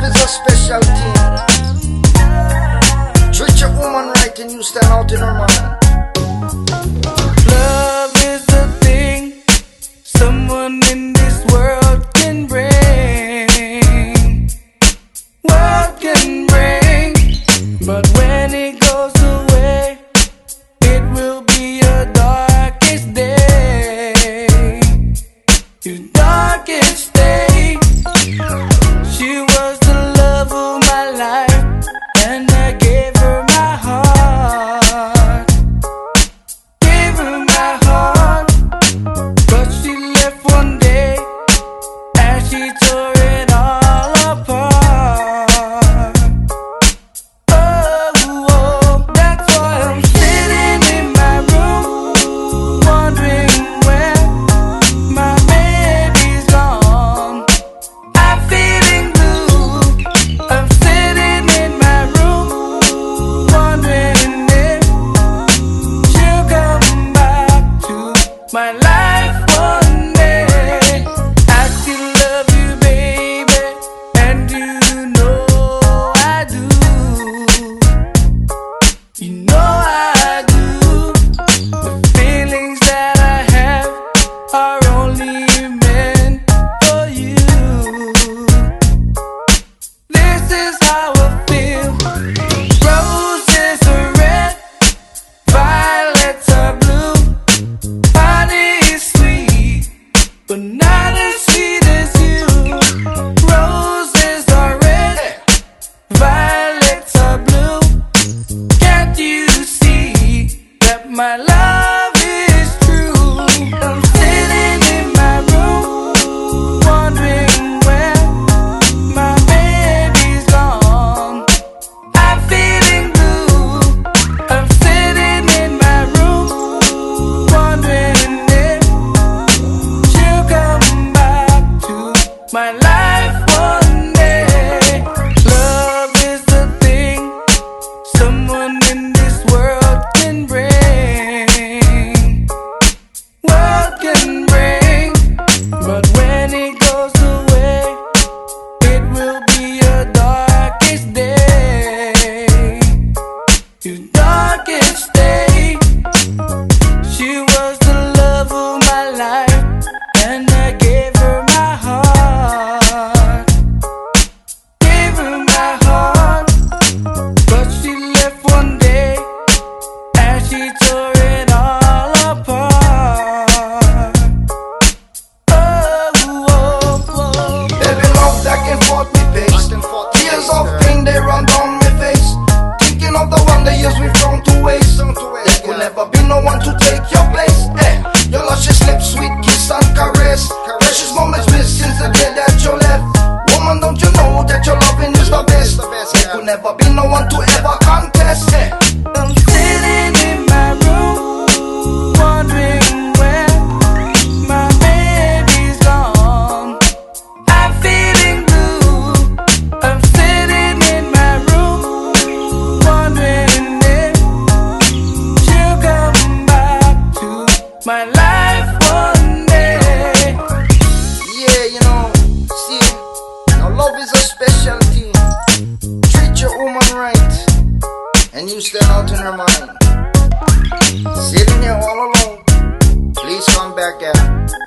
is a special thing. Treat your woman right and you stand out in her mind. Love is the thing someone in this world can bring. World can bring, but when it goes away, it will be your darkest day. Your darkest day. She was the love of my life, and I gave her my heart. Gave her my heart, but she left one day, and she tore it all apart. Oh, that's why I'm sitting in my room, wondering where my baby's gone. I'm feeling blue. I'm sitting in my room, wondering if she'll come back to my life one day. I still love you, baby, and you know I do. You know I do. The feelings that I have are only meant for you. This is how I feel. Roses are red, violets are blue. Honey is sweet, but not as sweet as you. Roses are red, violets are blue. Can't you see that my love is true? I'm sitting in my room, wondering where my baby's gone. I'm feeling blue. I'm sitting in my room, wondering if she'll come back to my life one day. Love is the thing someone in this world can bring. World can bring, but when it goes away, it will be your darkest day. Your darkest day. She was the love of my life, and I gave her my heart. Gave her my heart, but she left one day, and she tore it all apart. Baby love that can forth me pace. Tears of pain they run down my face. Thinking of the wonder years we've thrown to waste. There could never be no one to take your place. Your luscious lips, sweet kiss and caress. Precious moments missed since the day that you left. Woman, don't you know that your loving is the best? There could never be no one to ever contest. I'm sitting in my room, wondering where my baby's gone. I'm feeling blue. I'm sitting in my room, wondering if she'll come back to my life one day. Yeah, you know, see, now love is a special thing. Treat your woman right, and you stand out in her mind. Sitting here all alone, please come back, girl.